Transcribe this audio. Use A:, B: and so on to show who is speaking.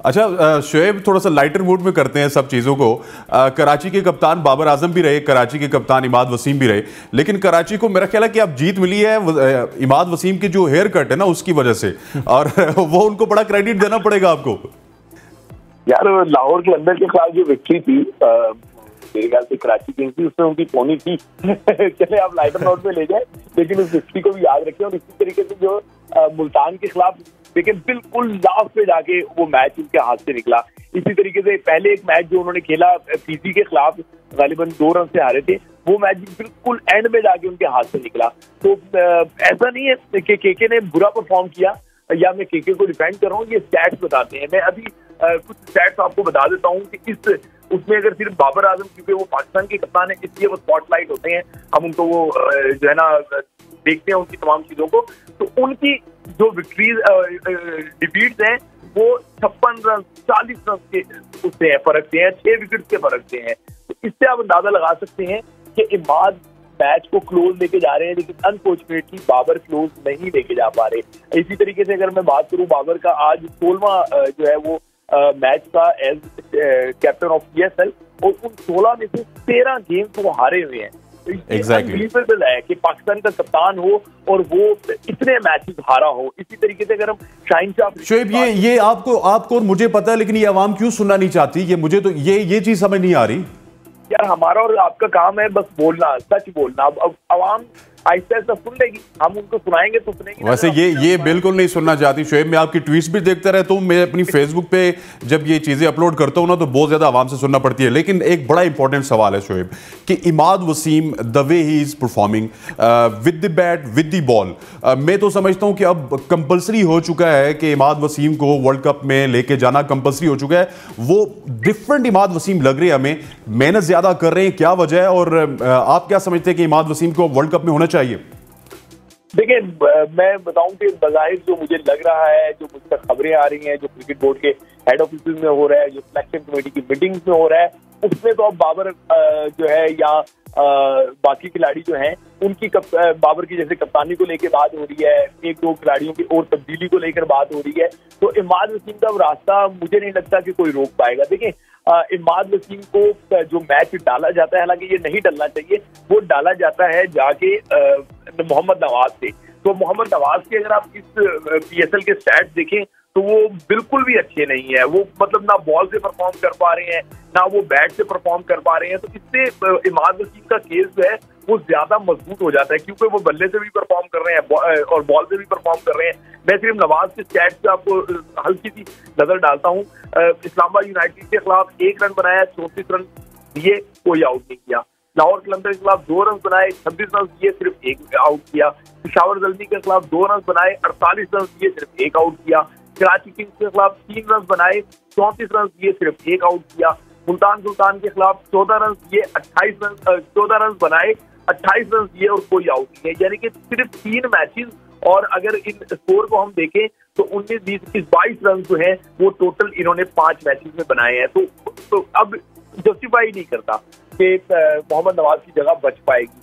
A: अच्छा शोएब, थोड़ा सा लाइटर मूड में करते हैं सब चीज़ों को। कराची के कप्तान बाबर आजम भी रहे, कराची के कप्तान इमाद वसीम भी रहे, लेकिन कराची को मेरा ख्याल है कि अब जीत मिली है इमाद वसीम की जो हेयर कट है ना उसकी वजह से, और वो उनको बड़ा क्रेडिट देना पड़ेगा आपको।
B: यार लाहौर के अंदर के खिलाफ जो विक्ट्री थी मेरे ख्याल से कराची किंग्स की, उसमें उनकी पौनी थी। चले आप लाइटर नोट में ले जाए, लेकिन उस विक्ट्री को भी याद रखें। और इसी तरीके से जो मुल्तान के खिलाफ लेकिन बिल्कुल लास्ट पे जाके वो मैच उनके हाथ से निकला। इसी तरीके से पहले एक मैच जो उन्होंने खेला पीसी के खिलाफ, गालिबन 2 रन से हारे थे, वो मैच बिल्कुल एंड में जाके उनके हाथ से निकला। तो ऐसा नहीं है कि केके ने बुरा परफॉर्म किया या मैं केके को डिफेंड कर रहा हूँ, ये स्टैट्स बताते हैं। मैं अभी कुछ स्टैट्स आपको बता देता हूँ कि उसमें अगर सिर्फ बाबर आजम, क्योंकि वो पाकिस्तान के कप्तान है इसलिए वो स्पॉटलाइट होते हैं, हम उनको वो जो है ना देखते हैं उनकी तमाम चीजों को। तो उनकी जो विक्ट्रीज डिफीट्स हैं वो 56 रन 40 रन के उससे है, फर्क से है, 6 विकेट के फर्क से हैं। तो इससे आप अंदाजा लगा सकते हैं कि इमाद मैच को क्लोज लेके जा रहे हैं, लेकिन अनफॉर्चुनेटली बाबर क्लोज नहीं लेके जा पा रहे। इसी तरीके से अगर मैं बात करूं, बाबर का आज 16वां जो है वो मैच का एज कैप्टन ऑफ पीएसएल, और उन 16 में से 13 गेम्स वो हारे हुए हैं। अनबिलीवेबल है कि पाकिस्तान का कप्तान हो और वो इतने मैचेस हारा हो। इसी तरीके से अगर हम शाहीन शाह
A: शोएब, ये आपको और मुझे पता है, लेकिन ये आवाम क्यों सुनना नहीं चाहती? ये मुझे तो ये चीज समझ नहीं आ रही।
B: यार हमारा और आपका काम है बस बोलना, सच बोलना। अब आवाम आहिस्ता आहिस्ता सुन लेगी, हम उनको सुनाएंगे तो सुनेंगे।
A: वैसे ये बिल्कुल नहीं सुनना चाहती शोएब। मैं आपकी ट्वीट्स भी देखता रहता हूँ, मैं अपनी फेसबुक पे जब ये चीज़ें अपलोड करता हूँ ना तो बहुत ज़्यादा आवाम से सुनना पड़ती है। लेकिन एक बड़ा इंपॉर्टेंट सवाल है शोएब कि Imad Wasim the way he is performing with the bat with the ball, मैं तो समझता हूँ कि अब कंपल्सरी हो चुका है कि इमाद वसीम को वर्ल्ड कप में लेके जाना कंपल्सरी हो चुका है। वो डिफरेंट इमाद वसीम लग रहे हैं हमें, मेहनत ज़्यादा कर रहे हैं, क्या वजह है? और आप क्या समझते हैं कि इमाद वसीम को वर्ल्ड कप में होना चाहिए?
B: देखिए, मैं बताऊं कि बज़ाहिर जो मुझे लग रहा है, जो मुझ तक खबरें आ रही हैं, जो क्रिकेट बोर्ड के हेड ऑफिस में हो रहा है, जो सिलेक्शन कमेटी की मीटिंग्स में हो रहा है, उसमें तो अब बाबर जो है या बाकी खिलाड़ी जो हैं उनकी बाबर की जैसे कप्तानी को लेकर बात हो रही है, 1-2 खिलाड़ियों की और तब्दीली को लेकर बात हो रही है। तो इमाद वसीम का रास्ता मुझे नहीं लगता कि कोई रोक पाएगा। देखिए, इमाद वसीम को जो मैच डाला जाता है, हालांकि ये नहीं डलना चाहिए, वो डाला जाता है जाके मोहम्मद नवाज से। तो मोहम्मद नवाज के अगर आप इस पीएसएल के स्टैट्स देखें तो वो बिल्कुल भी अच्छे नहीं है। वो मतलब ना बॉल से परफॉर्म कर पा रहे हैं, ना वो बैट से परफॉर्म कर पा रहे हैं। तो इससे इमाद वसीम का केस जो है वो ज्यादा मजबूत हो जाता है, क्योंकि वो बल्ले से भी परफॉर्म कर रहे हैं और बॉल से भी परफॉर्म कर रहे हैं। मैं सिर्फ नवाज के स्टैट्स पे आपको हल्की सी नजर डालता हूँ। इस्लामाबाद यूनाइटेड के खिलाफ 1 रन बनाया, 34 रन दिए, कोई आउट नहीं किया। लाहौर कलंदर के खिलाफ 2 रन बनाए, 26 रन दिए, सिर्फ 1 आउट किया। पेशावर जल्दी के खिलाफ 2 रन बनाए, 48 रन दिए, सिर्फ 1 आउट किया। कराची किंग्स के खिलाफ 3 रन बनाए, 34 रन दिए, सिर्फ 1 आउट किया। मुल्तान सुल्तान के खिलाफ 14 रन दिए, 14 रन बनाए, 28 रन दिए और कोई आउट नहीं है। यानी कि सिर्फ 3 मैचेस, और अगर इन स्कोर को हम देखें तो 19, 20, 21, 22 रन जो है वो टोटल इन्होंने 5 मैचेस में बनाए हैं। तो अब जस्टिफाई नहीं करता कि मोहम्मद नवाज की जगह बच पाएगी।